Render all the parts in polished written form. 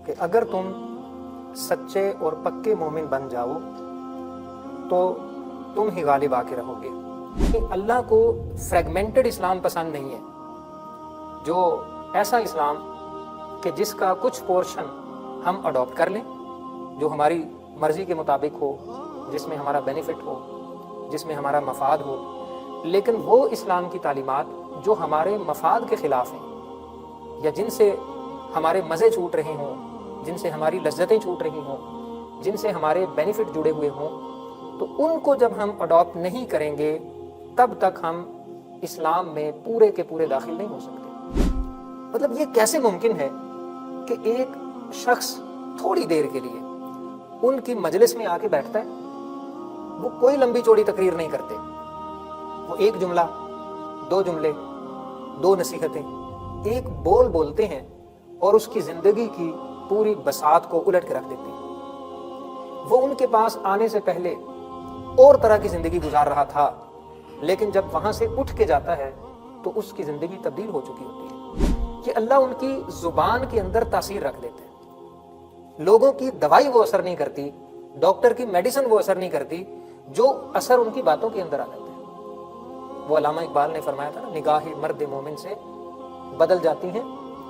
کہ اگر تم سچے اور پکے مومن بن جاؤ تو تم ہی غالب آ کے رہو گے۔ اللہ کو فریگمنٹڈ اسلام پسند نہیں ہے، جو ایسا اسلام کہ جس کا کچھ پورشن ہم اڈاپٹ کر لیں، جو ہماری مرضی کے مطابق ہو، جس میں ہمارا بینیفٹ ہو، جس میں ہمارا مفاد ہو، لیکن وہ اسلام کی تعلیمات جو ہمارے مفاد کے خلاف ہیں یا جن سے ہمارے مزے چھوٹ رہے ہوں، جن سے ہماری لذتیں چھوٹ رہی ہوں، جن سے ہمارے بینیفٹ جڑے ہوئے ہوں، تو ان کو جب ہم اڈاپٹ نہیں کریں گے تب تک ہم اسلام میں پورے کے پورے داخل نہیں ہو سکتے۔ مطلب یہ کیسے ممکن ہے کہ ایک شخص تھوڑی دیر کے لیے ان کی مجلس میں آ کے بیٹھتا ہے، وہ کوئی لمبی چوڑی تقریر نہیں کرتے، وہ ایک جملہ، دو جملے، دو نصیحتیں، ایک بول بولتے ہیں اور اس کی زندگی کی پوری بساط کو الٹ کے رکھ دیتے ہیں۔ وہ ان کے پاس آنے سے پہلے اور طرح کی زندگی گزار رہا تھا، لیکن جب وہاں سے اٹھ کے جاتا ہے تو اس کی زندگی تبدیل ہو چکی ہوتی ہے کہ اللہ ان کی زبان کے اندر تاثیر رکھ دیتے ہیں۔ لوگوں کی دوائی وہ اثر نہیں کرتی، ڈاکٹر کی میڈیسن وہ اثر نہیں کرتی، جو اثر ان کی باتوں کے اندر آ جاتا ہے۔ وہ علامہ اقبال نے فرمایا تھا نا، نگاہ مرد مومن سے بدل جاتی ہیں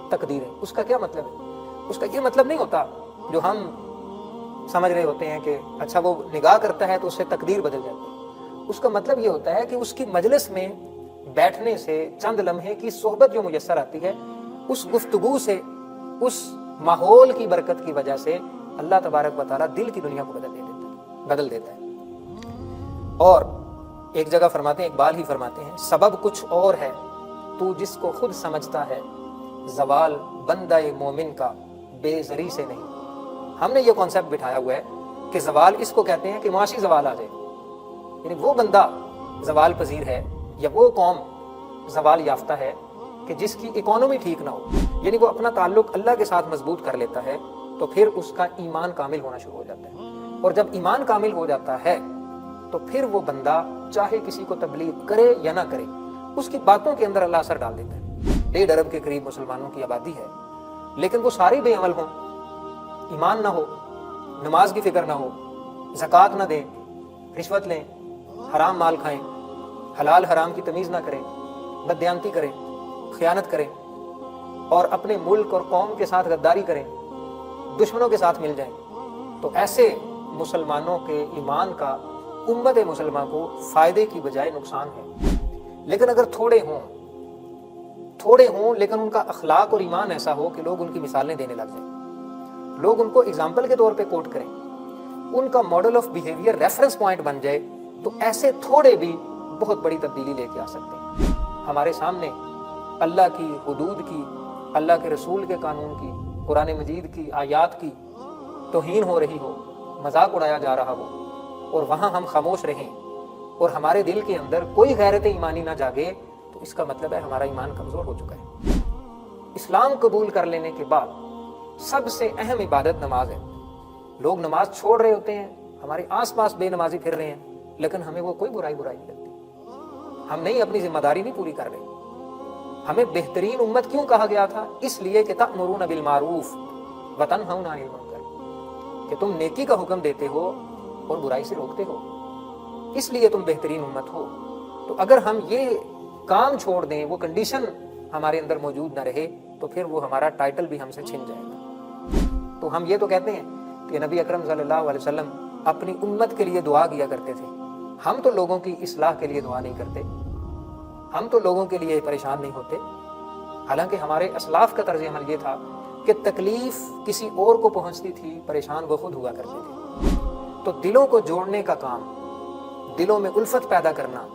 تقدیریں۔ اس کا کیا مطلب ہے؟ اس کا یہ مطلب نہیں ہوتا جو ہم سمجھ رہے ہوتے ہیں کہ اچھا وہ نگاہ کرتا ہے تو اس سے تقدیر بدل جاتی ہے۔ اس کا مطلب یہ ہوتا ہے کہ اس کی مجلس میں بیٹھنے سے، چند لمحے کی صحبت جو میسر آتی ہے، اس گفتگو سے، اس ماحول کی برکت کی وجہ سے اللہ تبارک و تعالیٰ دل کی دنیا کو بدل دیتا ہے۔ اور ایک جگہ فرماتے ہیں، اقبال ہی فرماتے ہیں، سبب کچھ اور ہے تو جس کو خود سمجھتا ہے، زوال بندہ مومن کا بے زری سے نہیں۔ ہم نے یہ کانسیپٹ بٹھایا ہوا ہے کہ زوال اس کو کہتے ہیں کہ معاشی زوال آ جائے، یعنی وہ بندہ زوال پذیر ہے یا وہ قوم زوال یافتہ ہے کہ جس کی اکانومی ٹھیک نہ ہو، یعنی وہ اپنا تعلق اللہ کے ساتھ مضبوط کر لیتا ہے تو پھر اس کا ایمان کامل ہونا شروع ہو جاتا ہے۔ اور جب ایمان کامل ہو جاتا ہے تو پھر وہ بندہ چاہے کسی کو تبلیغ کرے یا نہ کرے، اس کی باتوں کے اندر اللہ اثر ڈال دیتا ہے۔ 1.5 ارب کے قریب مسلمانوں کی آبادی ہے، لیکن وہ سارے بے عمل ہوں، ایمان نہ ہو، نماز کی فکر نہ ہو، زکوٰۃ نہ دیں، رشوت لیں، حرام مال کھائیں، حلال حرام کی تمیز نہ کریں، بددیانتی کریں، خیانت کریں، اور اپنے ملک اور قوم کے ساتھ غداری کریں، دشمنوں کے ساتھ مل جائیں، تو ایسے مسلمانوں کے ایمان کا امت مسلمہ کو فائدے کی بجائے نقصان ہے۔ لیکن اگر تھوڑے ہوں لیکن ان کا اخلاق اور ایمان ایسا ہو کہ لوگ ان کی مثالیں دینے لگ جائیں، لوگ ان کو اگزامپل کے طور پہ کوٹ کریں، ان کا model of behaviour reference point بن جائے، تو ایسے تھوڑے بھی بہت بڑی تبدیلی لے کے آ سکتے ہیں۔ ہمارے سامنے اللہ کی حدود کی، اللہ کے رسول کے قانون کی، قرآن مجید کی آیات کی توہین ہو رہی ہو، مذاق اڑایا جا رہا ہو، اور وہاں ہم خاموش رہیں اور ہمارے دل کے اندر کوئی غیرت ایمانی نہ جاگے، تو اس کا مطلب ہے ہمارا ایمان کمزور ہو چکا ہے۔ اسلام قبول کر لینے کے بعد سب سے اہم عبادت نماز ہے۔ لوگ نماز چھوڑ رہے ہوتے ہیں، ہمارے آس پاس بے نمازی پھر رہے ہیں، لیکن ہمیں وہ کوئی برائی نہیں لگتی۔ ہم نہیں اپنی ذمہ داری نہیں پوری کر رہے۔ ہمیں بہترین امت کیوں کہا گیا تھا؟ اس لیے کہ تأمرون بالمعروف وتنہون عن المنکر، کہ تم نیکی کا حکم دیتے ہو اور برائی سے روکتے ہو، اس لیے تم بہترین امت ہو۔ تو اگر ہم یہ کام چھوڑ دیں، وہ کنڈیشن ہمارے اندر موجود نہ رہے، تو پھر وہ ہمارا ٹائٹل بھی ہم سے چھن جائے گا۔ تو ہم یہ تو کہتے ہیں کہ نبی اکرم صلی اللہ علیہ وسلم اپنی امت کے لیے دعا کیا کرتے تھے۔ ہم تو لوگوں کی اصلاح کے لیے دعا نہیں کرتے، ہم تو لوگوں کے لیے پریشان نہیں ہوتے، حالانکہ ہمارے اسلاف کا طرز عمل یہ تھا کہ تکلیف کسی اور کو پہنچتی تھی، پریشان وہ خود ہوا کرتے تھے۔ تو دلوں کو جوڑنے کا کام، دلوں میں الفت پیدا کرنا،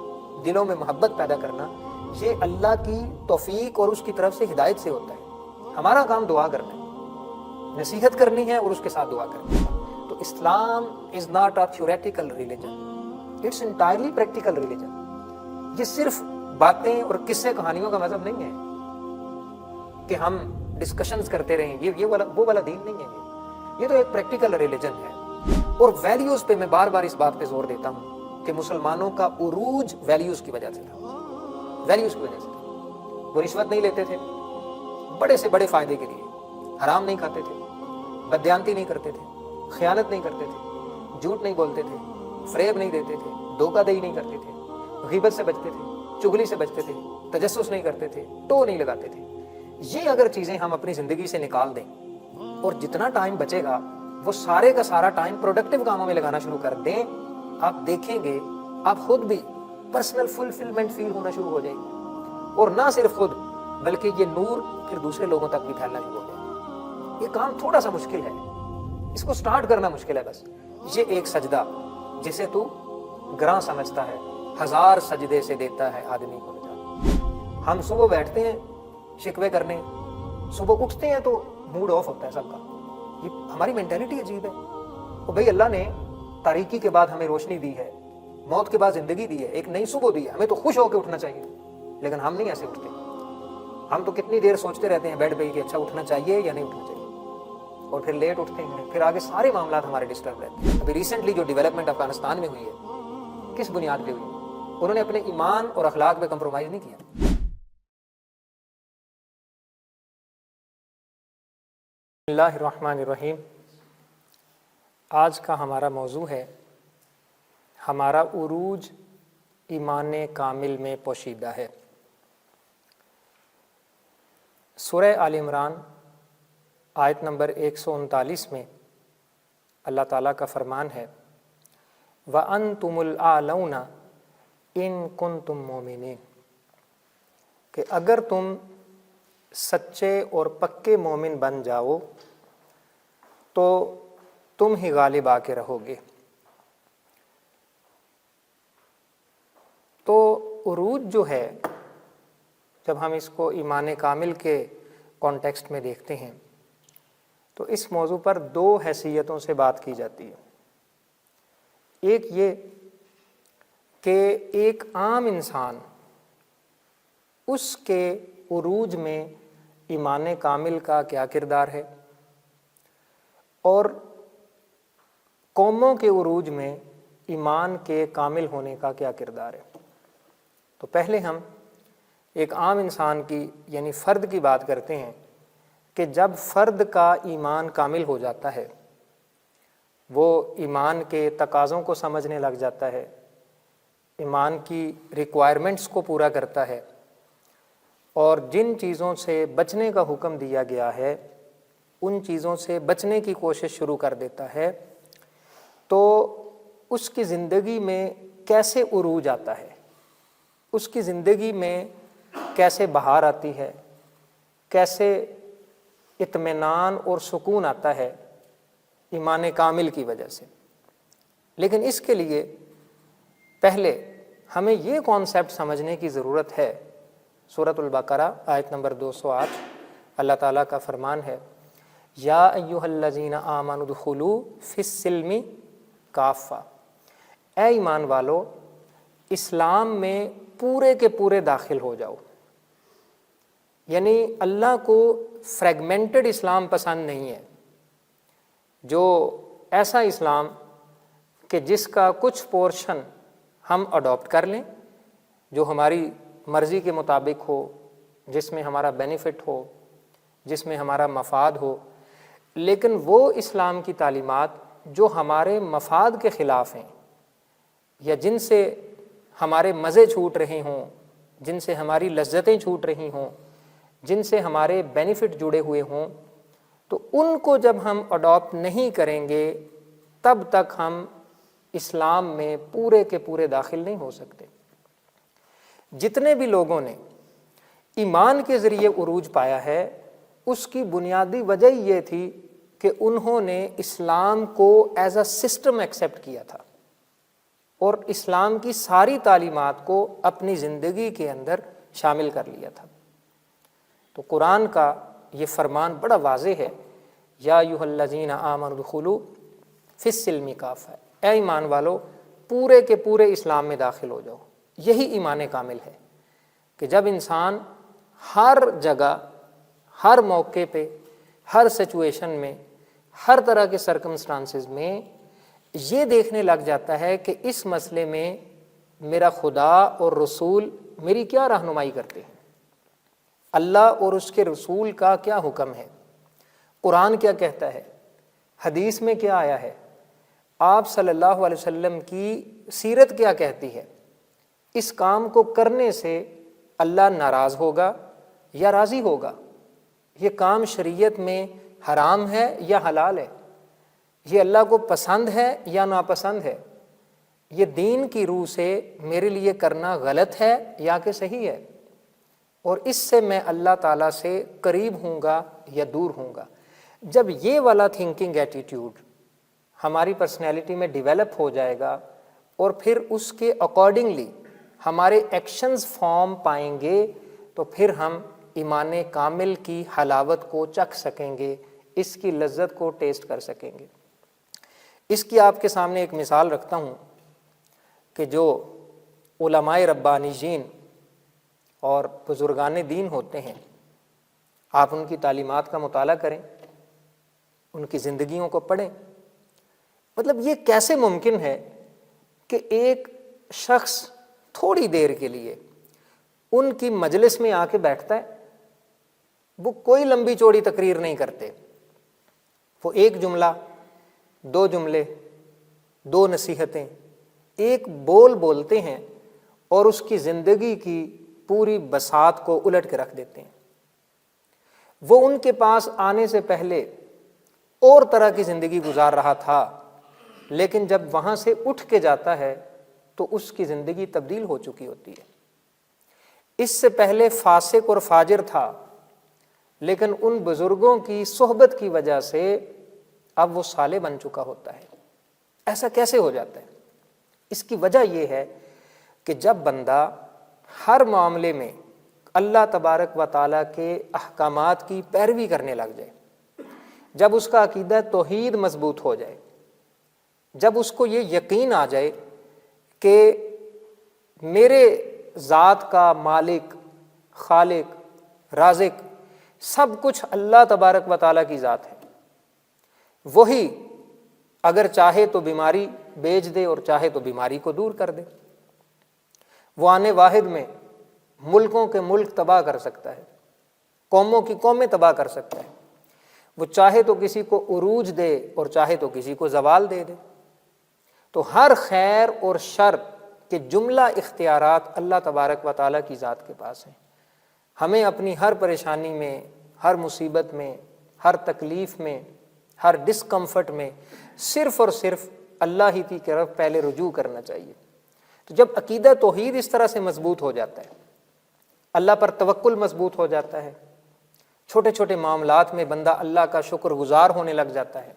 دلوں میں محبت پیدا کرنا، یہ اللہ کی توفیق اور اس کی طرف سے ہدایت سے ہوتا ہے۔ ہمارا کام دعا کرنا ہے، نصیحت کرنی ہے اور اس کے ساتھ دعا کرنی ہے۔ تو Islam is not a theoretical religion, it's entirely practical religion. یہ صرف باتیں اور قصے کہانیوں کا مذہب نہیں ہے کہ ہم ڈسکشنز کرتے رہیں، یہ وہ والا دین نہیں ہے۔ یہ تو ایک پریکٹیکل ریلیجن ہے۔ اور ویلیوز پہ میں بار بار اس بات پہ زور دیتا ہوں کہ مسلمانوں کا عروج ویلیوز کی وجہ سے تھا، ویلیوز کی وجہ سے تھا۔ وہ رشوت نہیں لیتے تھے بڑے سے بڑے فائدے کے لیے، حرام نہیں کھاتے تھے، بددیانتی نہیں کرتے تھے، خیانت نہیں کرتے تھے، جھوٹ نہیں بولتے تھے، فریب نہیں دیتے تھے، دھوکہ دہی نہیں کرتے تھے، غیبت سے بچتے تھے، چغلی سے بچتے تھے، تجسس نہیں کرتے تھے، ٹو نہیں لگاتے تھے۔ یہ اگر چیزیں ہم اپنی زندگی سے نکال دیں اور جتنا ٹائم بچے گا وہ سارے کا سارا ٹائم پروڈکٹیو کاموں میں لگانا شروع کر دیں، آپ دیکھیں گے آپ خود بھی پرسنل فلفلمنٹ فیل ہونا شروع ہو جائے گی، اور نہ صرف خود بلکہ یہ نور پھر دوسرے لوگوں تک بھی پھیلنا شروع ہو جائے گا۔ یہ کام تھوڑا سا مشکل ہے، اس کو سٹارٹ کرنا مشکل ہے، بس یہ ایک سجدہ جسے تو گراں سمجھتا ہے 1000 سجدے سے دیتا ہے آدمی کو نجات۔ ہم صبح بیٹھتے ہیں شکوے کرنے، صبح اٹھتے ہیں تو موڈ آف ہوتا ہے سب کا، یہ ہماری مینٹیلٹی عجیب ہے۔ تو بھئی اللہ نے تاریکی کے بعد ہمیں روشنی دی ہے، موت کے بعد زندگی دی ہے، ایک نئی صبح دی ہے، ہمیں تو خوش ہو کے اٹھنا چاہیے، لیکن ہم نہیں ایسے اٹھتے۔ ہم تو کتنی دیر سوچتے رہتے ہیں بیڈ پہ کہ اچھا اٹھنا چاہیے یا نہیں اٹھنا چاہیے، اور پھر لیٹ اٹھتے ہیں، پھر آگے سارے معاملات ہمارے ڈسٹرب رہتے ہیں۔ ابھی ریسنٹلی جو ڈیولپمنٹ افغانستان میں ہوئی ہے، کس بنیاد پہ ہوئی؟ انہوں نے اپنے ایمان اور اخلاق پہ کمپرومائز نہیں کیا۔ بسم اللہ الرحمن الرحیم۔ آج کا ہمارا موضوع ہے ہمارا عروج ایمان کامل میں پوشیدہ ہے۔ سورہ آل عمران آیت نمبر 139 میں اللہ تعالیٰ کا فرمان ہے وَأَنْتُمُ الْأَعْلَوْنَ إِن كُنْتُم مُؤْمِنِينَ، کہ اگر تم سچے اور پکے مومن بن جاؤ تو تم ہی غالب آ کے رہو گے۔ تو عروج جو ہے، جب ہم اس کو ایمان کامل کے کانٹیکسٹ میں دیکھتے ہیں تو اس موضوع پر 2 حیثیتوں سے بات کی جاتی ہے۔ ایک یہ کہ ایک عام انسان اس کے عروج میں ایمان کامل کا کیا کردار ہے، اور قوموں کے عروج میں ایمان کے کامل ہونے کا کیا کردار ہے۔ تو پہلے ہم ایک عام انسان کی یعنی فرد کی بات کرتے ہیں کہ جب فرد کا ایمان کامل ہو جاتا ہے، وہ ایمان کے تقاضوں کو سمجھنے لگ جاتا ہے، ایمان کی ریکوائرمنٹس کو پورا کرتا ہے، اور جن چیزوں سے بچنے کا حکم دیا گیا ہے ان چیزوں سے بچنے کی کوشش شروع کر دیتا ہے، تو اس کی زندگی میں کیسے عروج آتا ہے، اس کی زندگی میں کیسے بہار آتی ہے، کیسے اطمینان اور سکون آتا ہے، ایمان کامل کی وجہ سے۔ لیکن اس کے لیے پہلے ہمیں یہ کانسیپٹ سمجھنے کی ضرورت ہے۔ سورۃ البقرہ آیت نمبر 208 اللہ تعالیٰ کا فرمان ہے یا ایھا الذین آمنوا ادخلوا فی السلم کافہ، اے ایمان والو اسلام میں پورے کے پورے داخل ہو جاؤ۔ یعنی اللہ کو فریگمنٹڈ اسلام پسند نہیں ہے، جو ایسا اسلام کہ جس کا کچھ پورشن ہم اڈاپٹ کر لیں جو ہماری مرضی کے مطابق ہو، جس میں ہمارا بینیفٹ ہو، جس میں ہمارا مفاد ہو، لیکن وہ اسلام کی تعلیمات جو ہمارے مفاد کے خلاف ہیں یا جن سے ہمارے مزے چھوٹ رہے ہوں، جن سے ہماری لذتیں چھوٹ رہی ہوں، جن سے ہمارے بینیفٹ جڑے ہوئے ہوں، تو ان کو جب ہم اڈاپٹ نہیں کریں گے تب تک ہم اسلام میں پورے کے پورے داخل نہیں ہو سکتے۔ جتنے بھی لوگوں نے ایمان کے ذریعے عروج پایا ہے اس کی بنیادی وجہ یہ تھی کہ انہوں نے اسلام کو ایز اے سسٹم ایکسیپٹ کیا تھا اور اسلام کی ساری تعلیمات کو اپنی زندگی کے اندر شامل کر لیا تھا۔ تو قرآن کا یہ فرمان بڑا واضح ہے یا ایھا الذین آمنوا ادخلوا فی السلم کافہ، اے ایمان والو پورے کے پورے اسلام میں داخل ہو جاؤ۔ یہی ایمان کامل ہے کہ جب انسان ہر جگہ، ہر موقع پہ، ہر سچویشن میں، ہر طرح کے سرکمسٹانسز میں یہ دیکھنے لگ جاتا ہے کہ اس مسئلے میں میرا خدا اور رسول میری کیا رہنمائی کرتے ہیں، اللہ اور اس کے رسول کا کیا حکم ہے، قرآن کیا کہتا ہے، حدیث میں کیا آیا ہے، آپ صلی اللہ علیہ وسلم کی سیرت کیا کہتی ہے، اس کام کو کرنے سے اللہ ناراض ہوگا یا راضی ہوگا، یہ کام شریعت میں حرام ہے یا حلال ہے، یہ اللہ کو پسند ہے یا ناپسند ہے، یہ دین کی روح سے میرے لیے کرنا غلط ہے یا کہ صحیح ہے، اور اس سے میں اللہ تعالیٰ سے قریب ہوں گا یا دور ہوں گا۔ جب یہ والا تھنکنگ ایٹیٹیوڈ ہماری پرسنالٹی میں ڈیولپ ہو جائے گا اور پھر اس کے اکارڈنگلی ہمارے ایکشنز فارم پائیں گے، تو پھر ہم ایمان کامل کی حلاوت کو چکھ سکیں گے، اس کی لذت کو ٹیسٹ کر سکیں گے۔ اس کی آپ کے سامنے ایک مثال رکھتا ہوں کہ جو علماء ربانیین اور بزرگان دین ہوتے ہیں، آپ ان کی تعلیمات کا مطالعہ کریں، ان کی زندگیوں کو پڑھیں۔ مطلب یہ کیسے ممکن ہے کہ ایک شخص تھوڑی دیر کے لیے ان کی مجلس میں آ کے بیٹھتا ہے، وہ کوئی لمبی چوڑی تقریر نہیں کرتے، وہ ایک جملہ، دو جملے، دو نصیحتیں، ایک بول بولتے ہیں اور اس کی زندگی کی پوری بساط کو الٹ کے رکھ دیتے ہیں۔ وہ ان کے پاس آنے سے پہلے اور طرح کی زندگی گزار رہا تھا، لیکن جب وہاں سے اٹھ کے جاتا ہے تو اس کی زندگی تبدیل ہو چکی ہوتی ہے۔ اس سے پہلے فاسق اور فاجر تھا، لیکن ان بزرگوں کی صحبت کی وجہ سے اب وہ صالح بن چکا ہوتا ہے۔ ایسا کیسے ہو جاتا ہے؟ اس کی وجہ یہ ہے کہ جب بندہ ہر معاملے میں اللہ تبارک و تعالیٰ کے احکامات کی پیروی کرنے لگ جائے، جب اس کا عقیدہ توحید مضبوط ہو جائے، جب اس کو یہ یقین آ جائے کہ میرے ذات کا مالک، خالق، رازق سب کچھ اللہ تبارک و تعالیٰ کی ذات ہے، وہی اگر چاہے تو بیماری بھیج دے اور چاہے تو بیماری کو دور کر دے، وہ آنے واحد میں ملکوں کے ملک تباہ کر سکتا ہے، قوموں کی قومیں تباہ کر سکتا ہے، وہ چاہے تو کسی کو عروج دے اور چاہے تو کسی کو زوال دے دے۔ تو ہر خیر اور شر کے جملہ اختیارات اللہ تبارک و تعالیٰ کی ذات کے پاس ہیں۔ ہمیں اپنی ہر پریشانی میں، ہر مصیبت میں، ہر تکلیف میں، ہر ڈسکمفرٹ میں صرف اور صرف اللہ ہی کی طرف پہلے رجوع کرنا چاہیے۔ تو جب عقیدہ توحید اس طرح سے مضبوط ہو جاتا ہے، اللہ پر توکل مضبوط ہو جاتا ہے، چھوٹے چھوٹے معاملات میں بندہ اللہ کا شکر گزار ہونے لگ جاتا ہے،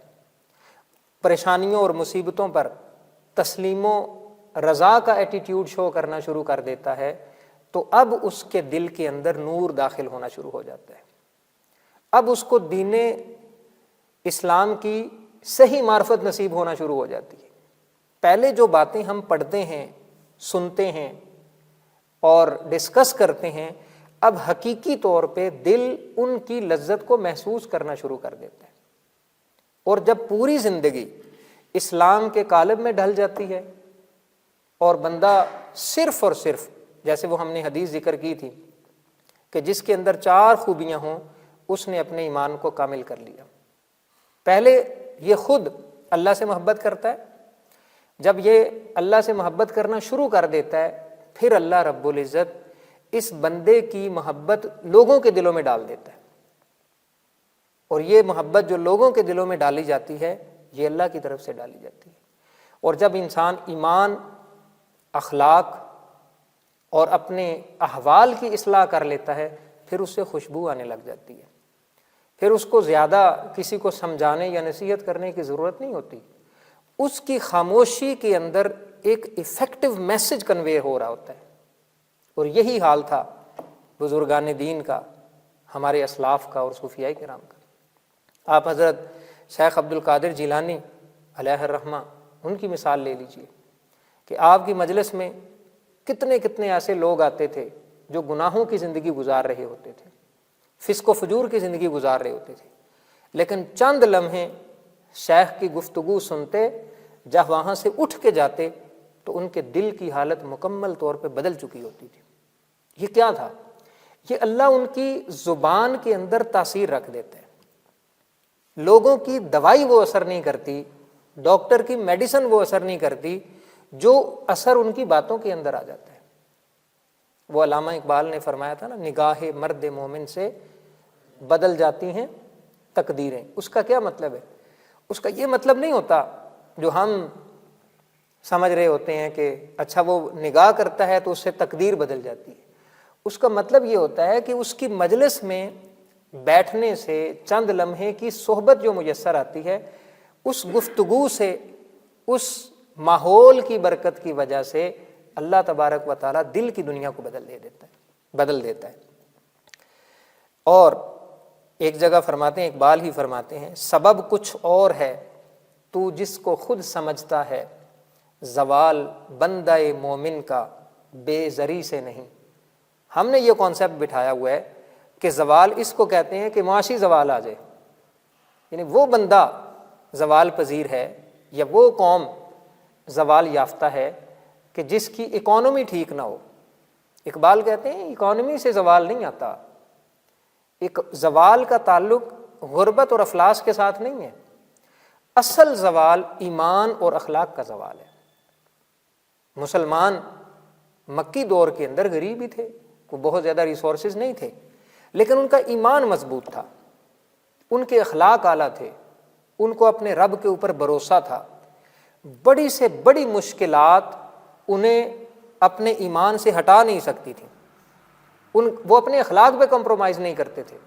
پریشانیوں اور مصیبتوں پر تسلیم و رضا کا ایٹیٹیوڈ شو کرنا شروع کر دیتا ہے، تو اب اس کے دل کے اندر نور داخل ہونا شروع ہو جاتا ہے۔ اب اس کو دین اسلام کی صحیح معرفت نصیب ہونا شروع ہو جاتی ہے۔ پہلے جو باتیں ہم پڑھتے ہیں، سنتے ہیں اور ڈسکس کرتے ہیں، اب حقیقی طور پہ دل ان کی لذت کو محسوس کرنا شروع کر دیتا ہے، اور جب پوری زندگی اسلام کے قالب میں ڈھل جاتی ہے اور بندہ صرف اور صرف، جیسے وہ ہم نے حدیث ذکر کی تھی کہ جس کے اندر 4 خوبیاں ہوں، اس نے اپنے ایمان کو کامل کر لیا۔ پہلے یہ خود اللہ سے محبت کرتا ہے، جب یہ اللہ سے محبت کرنا شروع کر دیتا ہے، پھر اللہ رب العزت اس بندے کی محبت لوگوں کے دلوں میں ڈال دیتا ہے، اور یہ محبت جو لوگوں کے دلوں میں ڈالی جاتی ہے، یہ اللہ کی طرف سے ڈالی جاتی ہے۔ اور جب انسان ایمان، اخلاق اور اپنے احوال کی اصلاح کر لیتا ہے، پھر اس سے خوشبو آنے لگ جاتی ہے، پھر اس کو زیادہ کسی کو سمجھانے یا نصیحت کرنے کی ضرورت نہیں ہوتی، اس کی خاموشی کے اندر ایک ایفیکٹو میسج کنوے ہو رہا ہوتا ہے۔ اور یہی حال تھا بزرگان دین کا، ہمارے اسلاف کا اور صوفیاء کرام کا۔ آپ حضرت شیخ عبد القادر جیلانی علیہ الرحمہ، ان کی مثال لے لیجئے کہ آپ کی مجلس میں کتنے کتنے ایسے لوگ آتے تھے جو گناہوں کی زندگی گزار رہے ہوتے تھے، فسق و فجور کی زندگی گزار رہے ہوتے تھے، لیکن چند لمحے شیخ کی گفتگو سنتے، جب وہاں سے اٹھ کے جاتے تو ان کے دل کی حالت مکمل طور پہ بدل چکی ہوتی تھی۔ یہ کیا تھا؟ یہ اللہ ان کی زبان کے اندر تاثیر رکھ دیتا ہے۔ لوگوں کی دوائی وہ اثر نہیں کرتی، ڈاکٹر کی میڈیسن وہ اثر نہیں کرتی، جو اثر ان کی باتوں کے اندر آ جاتا ہے۔ وہ علامہ اقبال نے فرمایا تھا نا، نگاہ مرد مومن سے بدل جاتی ہیں تقدیریں۔ اس کا کیا مطلب ہے؟ اس کا یہ مطلب نہیں ہوتا جو ہم سمجھ رہے ہوتے ہیں کہ اچھا وہ نگاہ کرتا ہے تو اس سے تقدیر بدل جاتی ہے۔ اس کا مطلب یہ ہوتا ہے کہ اس کی مجلس میں بیٹھنے سے، چند لمحے کی صحبت جو میسر آتی ہے، اس گفتگو سے، اس ماحول کی برکت کی وجہ سے اللہ تبارک و تعالیٰ دل کی دنیا کو بدل دیتا ہے۔ اور ایک جگہ فرماتے ہیں، اقبال ہی فرماتے ہیں، سبب کچھ اور ہے تو جس کو خود سمجھتا ہے، زوال بندہ مومن کا بے زری سے نہیں۔ ہم نے یہ کانسیپٹ بٹھایا ہوا ہے کہ زوال اس کو کہتے ہیں کہ معاشی زوال آ جائے، یعنی وہ بندہ زوال پذیر ہے یا وہ قوم زوال یافتہ ہے کہ جس کی اکانومی ٹھیک نہ ہو۔ اقبال کہتے ہیں اکانومی سے زوال نہیں آتا، ایک زوال کا تعلق غربت اور افلاس کے ساتھ نہیں ہے، اصل زوال ایمان اور اخلاق کا زوال ہے۔ مسلمان مکی دور کے اندر غریب ہی تھے، کوئی بہت زیادہ ریسورسز نہیں تھے، لیکن ان کا ایمان مضبوط تھا، ان کے اخلاق اعلیٰ تھے، ان کو اپنے رب کے اوپر بھروسہ تھا۔ بڑی سے بڑی مشکلات انہیں اپنے ایمان سے ہٹا نہیں سکتی تھیں، وہ اپنے اخلاق پہ کمپرومائز نہیں کرتے تھے۔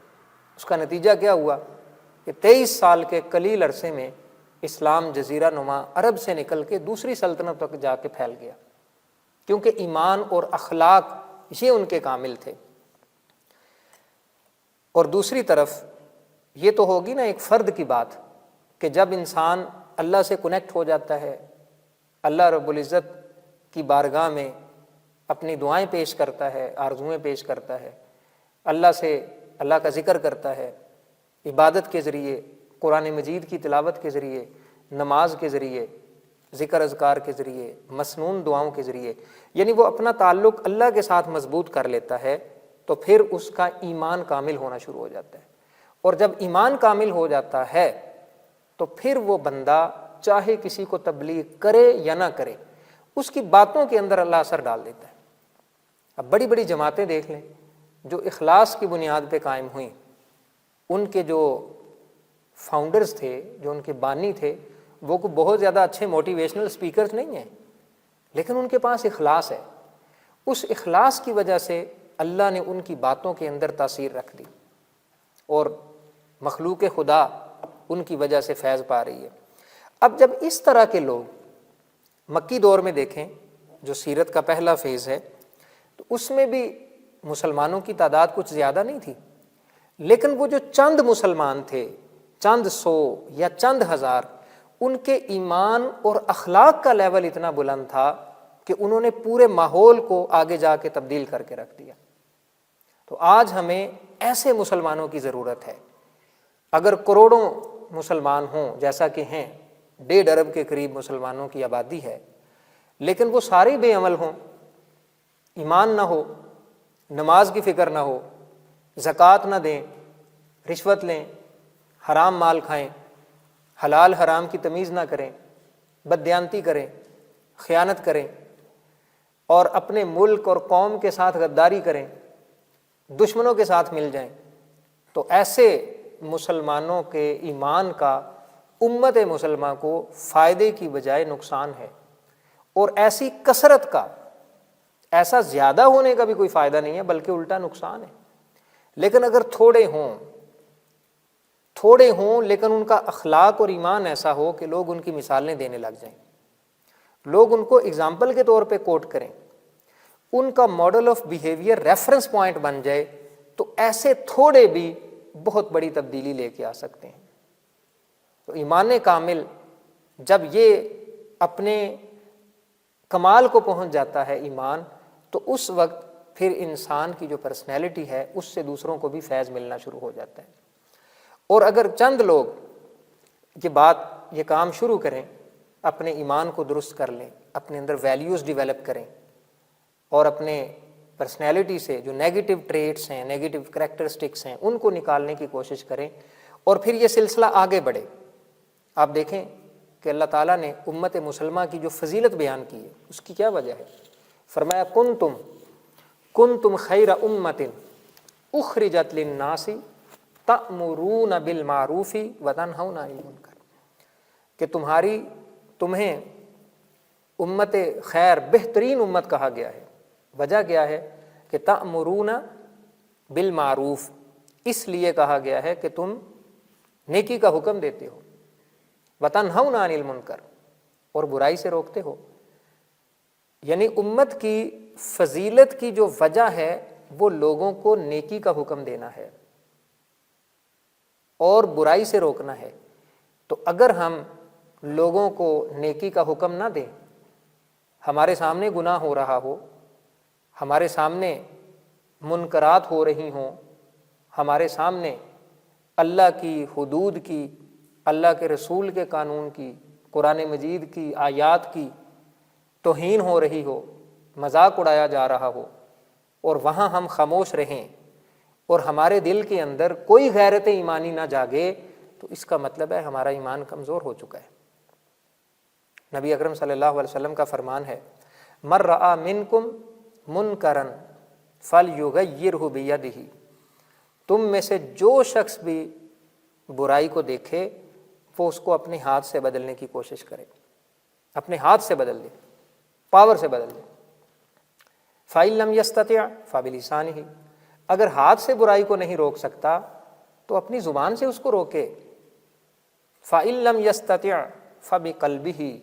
اس کا نتیجہ کیا ہوا کہ 23 سال کے قلیل عرصے میں اسلام جزیرہ نما عرب سے نکل کے دوسری سلطنت تک جا کے پھیل گیا، کیونکہ ایمان اور اخلاق یہ ان کے کامل تھے۔ اور دوسری طرف یہ تو ہوگی نا ایک فرد کی بات کہ جب انسان اللہ سے کنیکٹ ہو جاتا ہے، اللہ رب العزت کی بارگاہ میں اپنی دعائیں پیش کرتا ہے، آرزوئیں پیش کرتا ہے، اللہ کا ذکر کرتا ہے، عبادت کے ذریعے، قرآن مجید کی تلاوت کے ذریعے، نماز کے ذریعے، ذکر اذکار کے ذریعے، مسنون دعاؤں کے ذریعے، یعنی وہ اپنا تعلق اللہ کے ساتھ مضبوط کر لیتا ہے، تو پھر اس کا ایمان کامل ہونا شروع ہو جاتا ہے۔ اور جب ایمان کامل ہو جاتا ہے تو پھر وہ بندہ چاہے کسی کو تبلیغ کرے یا نہ کرے، اس کی باتوں کے اندر اللہ اثر ڈال دیتا ہے۔ اب بڑی بڑی جماعتیں دیکھ لیں جو اخلاص کی بنیاد پہ قائم ہوئیں، ان کے جو فاؤنڈرز تھے، جو ان کے بانی تھے، وہ کو بہت زیادہ اچھے موٹیویشنل سپیکرز نہیں ہیں، لیکن ان کے پاس اخلاص ہے۔ اس اخلاص کی وجہ سے اللہ نے ان کی باتوں کے اندر تاثیر رکھ دی، اور مخلوق خدا ان کی وجہ سے فیض پا رہی ہے۔ اب جب اس طرح کے لوگ مکی دور میں دیکھیں، جو سیرت کا پہلا فیز ہے، تو اس میں بھی مسلمانوں کی تعداد کچھ زیادہ نہیں تھی، لیکن وہ جو چند مسلمان تھے، چند سو یا چند ہزار، ان کے ایمان اور اخلاق کا لیول اتنا بلند تھا کہ انہوں نے پورے ماحول کو آگے جا کے تبدیل کر کے رکھ دیا۔ تو آج ہمیں ایسے مسلمانوں کی ضرورت ہے۔ اگر کروڑوں مسلمان ہوں، جیسا کہ ہیں، 1.5 ارب کے قریب مسلمانوں کی آبادی ہے، لیکن وہ سارے بے عمل ہوں، ایمان نہ ہو، نماز کی فکر نہ ہو، زکوٰۃ نہ دیں، رشوت لیں، حرام مال کھائیں، حلال حرام کی تمیز نہ کریں، بددیانتی کریں، خیانت کریں، اور اپنے ملک اور قوم کے ساتھ غداری کریں، دشمنوں کے ساتھ مل جائیں، تو ایسے مسلمانوں کے ایمان کا امت مسلمہ کو فائدے کی بجائے نقصان ہے، اور ایسی کثرت کا، ایسا زیادہ ہونے کا بھی کوئی فائدہ نہیں ہے، بلکہ الٹا نقصان ہے۔ لیکن اگر تھوڑے ہوں لیکن ان کا اخلاق اور ایمان ایسا ہو کہ لوگ ان کی مثالیں دینے لگ جائیں، لوگ ان کو اگزامپل کے طور پہ کوٹ کریں، ان کا model of behaviour reference point بن جائے، تو ایسے تھوڑے بھی بہت بڑی تبدیلی لے کے آ سکتے ہیں۔ تو ایمان کامل جب یہ اپنے کمال کو پہنچ جاتا ہے ایمان، تو اس وقت پھر انسان کی جو پرسنالٹی ہے اس سے دوسروں کو بھی فیض ملنا شروع ہو جاتا ہے۔ اور اگر چند لوگ یہ کام شروع کریں، اپنے ایمان کو درست کر لیں، اپنے اندر ویلیوز ڈیولپ کریں، اور اپنے پرسنالٹی سے جو نیگیٹو ٹریٹس ہیں، نیگیٹو کریکٹرسٹکس ہیں، ان کو نکالنے کی کوشش کریں، اور پھر یہ سلسلہ آگے بڑھے۔ آپ دیکھیں کہ اللہ تعالیٰ نے امت مسلمہ کی جو فضیلت بیان کی ہے اس کی کیا وجہ ہے؟ فرمایا کنتم خیر امت اخرجت للناس تأمرون بالمعروف وتنہون عن المنکر، کہ تمہیں امت خیر، بہترین امت کہا گیا ہے۔ وجہ کیا ہے؟ کہ تأمرون بالمعروف، اس لیے کہا گیا ہے کہ تم نیکی کا حکم دیتے ہو، وتنہون عن المنکر، اور برائی سے روکتے ہو۔ یعنی امت کی فضیلت کی جو وجہ ہے وہ لوگوں کو نیکی کا حکم دینا ہے اور برائی سے روکنا ہے۔ تو اگر ہم لوگوں کو نیکی کا حکم نہ دیں، ہمارے سامنے گناہ ہو رہا ہو، ہمارے سامنے منکرات ہو رہی ہوں، ہمارے سامنے اللہ کی حدود کی، اللہ کے رسول کے قانون کی، قرآن مجید کی آیات کی توہین ہو رہی ہو، مذاق اڑایا جا رہا ہو، اور وہاں ہم خاموش رہیں اور ہمارے دل کے اندر کوئی غیرت ایمانی نہ جاگے، تو اس کا مطلب ہے ہمارا ایمان کمزور ہو چکا ہے۔ نبی اکرم صلی اللہ علیہ وسلم کا فرمان ہے، من رأى منکم منکرا فلیغیرہ بیدہ، تم میں سے جو شخص بھی برائی کو دیکھے وہ اس کو اپنے ہاتھ سے بدلنے کی کوشش کرے، اپنے ہاتھ سے بدل دے، پاور سے بدل دے۔ فَإِن لَمْ يَسْتَطِعْ فَبِلِسَانِهِ، اگر ہاتھ سے برائی کو نہیں روک سکتا تو اپنی زبان سے اس کو روکے۔ فَإِن لَمْ يَسْتَطِعْ فَبِقَلْبِهِ،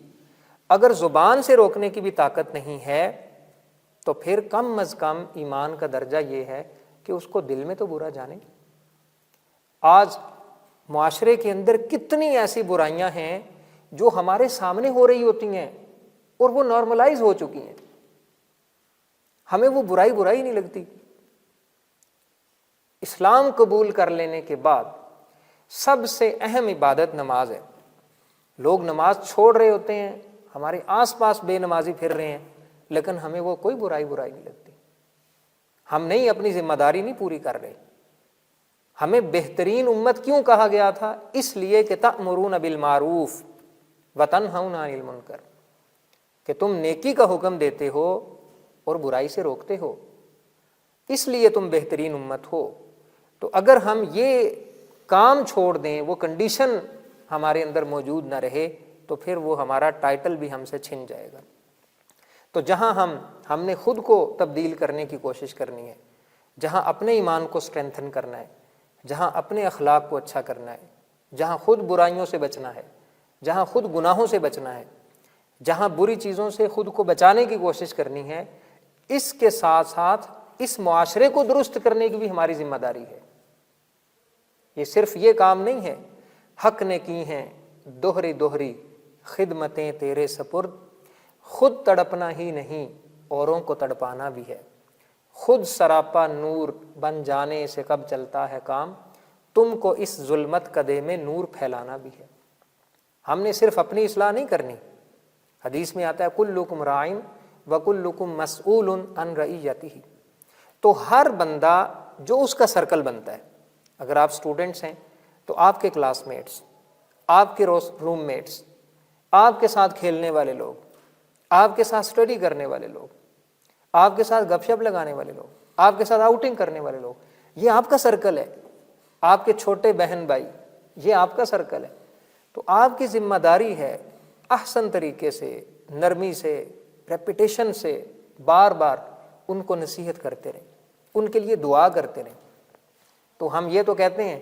اگر زبان سے روکنے کی بھی طاقت نہیں ہے تو پھر کم از کم ایمان کا درجہ یہ ہے کہ اس کو دل میں تو برا جانے۔ آج معاشرے کے اندر کتنی ایسی برائیاں ہیں جو ہمارے سامنے ہو رہی ہوتی ہیں اور وہ نارملائز ہو چکی ہیں، ہمیں وہ برائی نہیں لگتی۔ اسلام قبول کر لینے کے بعد سب سے اہم عبادت نماز ہے۔ لوگ نماز چھوڑ رہے ہوتے ہیں، ہمارے آس پاس بے نمازی پھر رہے ہیں، لیکن ہمیں وہ کوئی برائی نہیں لگتی۔ ہم نہیں اپنی ذمہ داری نہیں پوری کر رہے۔ ہمیں بہترین امت کیوں کہا گیا تھا؟ اس لیے کہ تأمرون بالمعروف وتنہون عن المنکر، کہ تم نیکی کا حکم دیتے ہو اور برائی سے روکتے ہو، اس لیے تم بہترین امت ہو۔ تو اگر ہم یہ کام چھوڑ دیں، وہ کنڈیشن ہمارے اندر موجود نہ رہے، تو پھر وہ ہمارا ٹائٹل بھی ہم سے چھن جائے گا۔ تو جہاں ہم نے خود کو تبدیل کرنے کی کوشش کرنی ہے، جہاں اپنے ایمان کو اسٹرینتھن کرنا ہے، جہاں اپنے اخلاق کو اچھا کرنا ہے، جہاں خود برائیوں سے بچنا ہے، جہاں خود گناہوں سے بچنا ہے، جہاں بری چیزوں سے خود کو بچانے کی کوشش کرنی ہے، اس کے ساتھ ساتھ اس معاشرے کو درست کرنے کی بھی ہماری ذمہ داری ہے۔ یہ صرف یہ کام نہیں ہے، حق نے کی ہیں دوہری خدمتیں تیرے سپرد، خود تڑپنا ہی نہیں اوروں کو تڑپانا بھی ہے، خود سراپا نور بن جانے سے کب چلتا ہے کام، تم کو اس ظلمت کدے میں نور پھیلانا بھی ہے۔ ہم نے صرف اپنی اصلاح نہیں کرنی، حدیث میں آتا ہے کلکم راعٍ وکلکم مسئول عن رعیتہ، تو ہر بندہ جو اس کا سرکل بنتا ہے، اگر آپ اسٹوڈنٹس ہیں تو آپ کے کلاس میٹس، آپ کے روم میٹس، آپ کے ساتھ کھیلنے والے لوگ، آپ کے ساتھ اسٹڈی کرنے والے لوگ، آپ کے ساتھ گپ شپ لگانے والے لوگ، آپ کے ساتھ آؤٹنگ کرنے والے لوگ، یہ آپ کا سرکل ہے۔ آپ کے چھوٹے بہن بھائی، یہ آپ کا سرکل ہے۔ تو آپ کی ذمہ داری ہے احسن طریقے سے، نرمی سے، ریپیٹیشن سے بار بار ان کو نصیحت کرتے رہیں، ان کے لیے دعا کرتے رہیں۔ تو ہم یہ تو کہتے ہیں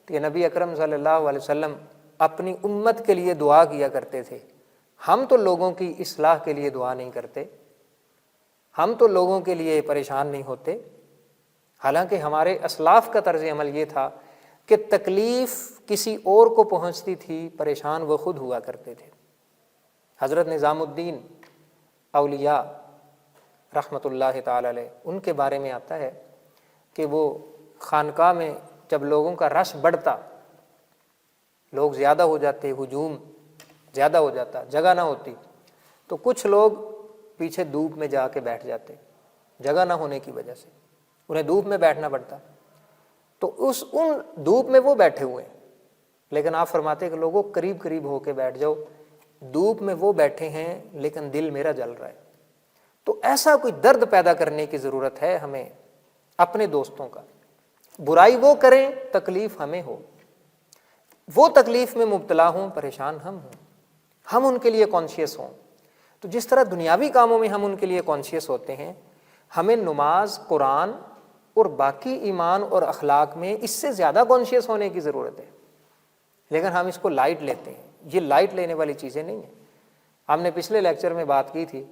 کہ نبی اکرم صلی اللہ علیہ وسلم اپنی امت کے لیے دعا کیا کرتے تھے، ہم تو لوگوں کی اصلاح کے لیے دعا نہیں کرتے، ہم تو لوگوں کے لیے پریشان نہیں ہوتے۔ حالانکہ ہمارے اسلاف کا طرز عمل یہ تھا کہ تکلیف کسی اور کو پہنچتی تھی، پریشان وہ خود ہوا کرتے تھے۔ حضرت نظام الدین اولیاء رحمۃ اللہ تعالی علیہ، ان کے بارے میں آتا ہے کہ وہ خانقاہ میں جب لوگوں کا رش بڑھتا، لوگ زیادہ ہو جاتے، ہجوم زیادہ ہو جاتا، جگہ نہ ہوتی، تو کچھ لوگ پیچھے دھوپ میں جا کے بیٹھ جاتے، جگہ نہ ہونے کی وجہ سے انہیں دھوپ میں بیٹھنا پڑتا۔ تو ان دھوپ میں وہ بیٹھے ہوئے ہیں، لیکن آپ فرماتے ہیں کہ لوگوں قریب قریب ہو کے بیٹھ جاؤ، دھوپ میں وہ بیٹھے ہیں لیکن دل میرا جل رہا ہے۔ تو ایسا کوئی درد پیدا کرنے کی ضرورت ہے ہمیں اپنے دوستوں کا، برائی وہ کریں تکلیف ہمیں ہو، وہ تکلیف میں مبتلا ہوں پریشان ہم ان کے لیے کانشیس ہوں۔ تو جس طرح دنیاوی کاموں میں ہم ان کے لیے کانشیس ہوتے ہیں، ہمیں نماز، قرآن اور باقی ایمان اور اخلاق میں اس سے زیادہ کانشیس ہونے کی ضرورت ہے، لیکن ہم اس کو لائٹ لیتے ہیں۔ یہ لائٹ لینے والی چیزیں نہیں ہیں۔ ہم نے پچھلے لیکچر میں بات کی تھی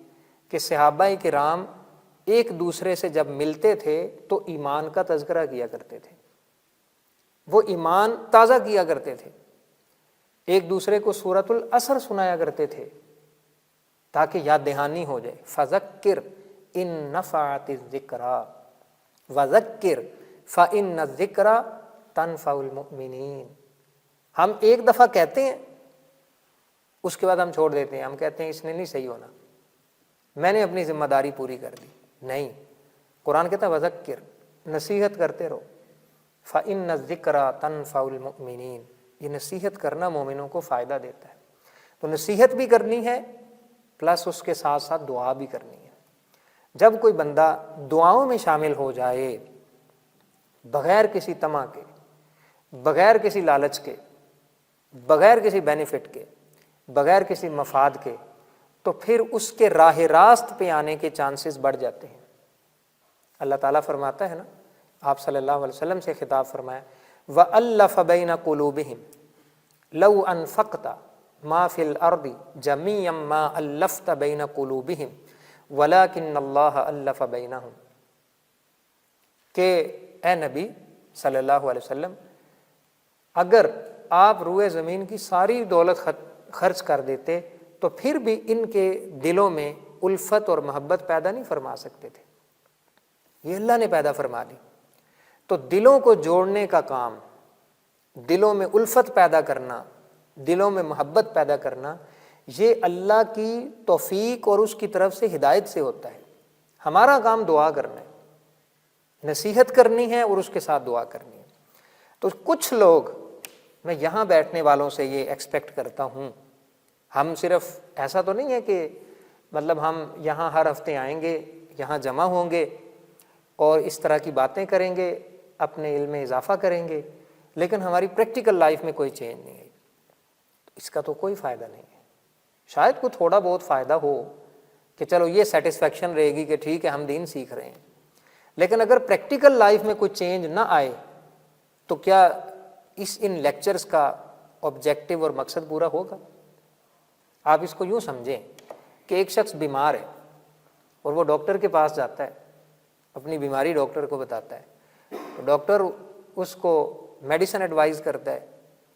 کہ صحابہ کرام ایک دوسرے سے جب ملتے تھے تو ایمان کا تذکرہ کیا کرتے تھے، وہ ایمان تازہ کیا کرتے تھے، ایک دوسرے کو سورۃ العصر سنایا کرتے تھے تاکہ یاد دہانی ہو جائے۔ فذکر ان نفعت الذکریٰ وذکر فإن الذکریٰ تنفع المؤمنین۔ ہم ایک دفعہ کہتے ہیں، اس کے بعد ہم چھوڑ دیتے ہیں، ہم کہتے ہیں اس نے نہیں صحیح ہونا، میں نے اپنی ذمہ داری پوری کر دی۔ نہیں، قرآن کہتا ہے وذکر، نصیحت کرتے رہو، فإن الذکریٰ تنفع المؤمنین، یہ نصیحت کرنا مومنوں کو فائدہ دیتا ہے۔ تو نصیحت بھی کرنی ہے پلس اس کے ساتھ ساتھ دعا بھی کرنی ہے۔ جب کوئی بندہ دعاؤں میں شامل ہو جائے بغیر کسی طمع کے، بغیر کسی لالچ کے، بغیر کسی بینیفٹ کے، بغیر کسی مفاد کے، تو پھر اس کے راہ راست پہ آنے کے چانسز بڑھ جاتے ہیں۔ اللہ تعالیٰ فرماتا ہے نا، آپ صلی اللہ علیہ وسلم سے خطاب فرمایا وَأَلَّفَ بَيْنَ قُلُوبِهِمْ لَوْ أَنفَقْتَ مَا فِي الْأَرْضِ جَمِيعًا مَا أَلَّفْتَ بَيْنَ قُلُوبِهِمْ وَلَكِنَّ اللَّهَ أَلَّفَ بَيْنَهُمْ، کہ اے نبی صلی اللہ علیہ وسلم، اگر آپ روئے زمین کی ساری دولت خرچ کر دیتے تو پھر بھی ان کے دلوں میں الفت اور محبت پیدا نہیں فرما سکتے تھے، یہ اللہ نے پیدا فرما دی۔ تو دلوں کو جوڑنے کا کام، دلوں میں الفت پیدا کرنا، دلوں میں محبت پیدا کرنا، یہ اللہ کی توفیق اور اس کی طرف سے ہدایت سے ہوتا ہے۔ ہمارا کام دعا کرنا ہے، نصیحت کرنی ہے اور اس کے ساتھ دعا کرنی ہے۔ تو کچھ لوگ، میں یہاں بیٹھنے والوں سے یہ ایکسپیکٹ کرتا ہوں، ہم صرف ایسا تو نہیں ہے کہ مطلب ہم یہاں ہر ہفتے آئیں گے، یہاں جمع ہوں گے اور اس طرح کی باتیں کریں گے، اپنے علم میں اضافہ کریں گے، لیکن ہماری پریکٹیکل لائف میں کوئی چینج نہیں ہے، اس کا تو کوئی فائدہ نہیں ہے۔ شاید کوئی تھوڑا بہت فائدہ ہو کہ چلو یہ سیٹسفیکشن رہے گی کہ ٹھیک ہے ہم دین سیکھ رہے ہیں، لیکن اگر پریکٹیکل لائف میں کوئی چینج نہ آئے تو کیا ان لیکچرز کا آبجیکٹو اور مقصد پورا ہوگا؟ آپ اس کو یوں سمجھیں کہ ایک شخص بیمار ہے اور وہ ڈاکٹر کے پاس جاتا ہے، اپنی بیماری ڈاکٹر کو بتاتا ہے، تو ڈاکٹر اس کو میڈیسن ایڈوائز کرتا ہے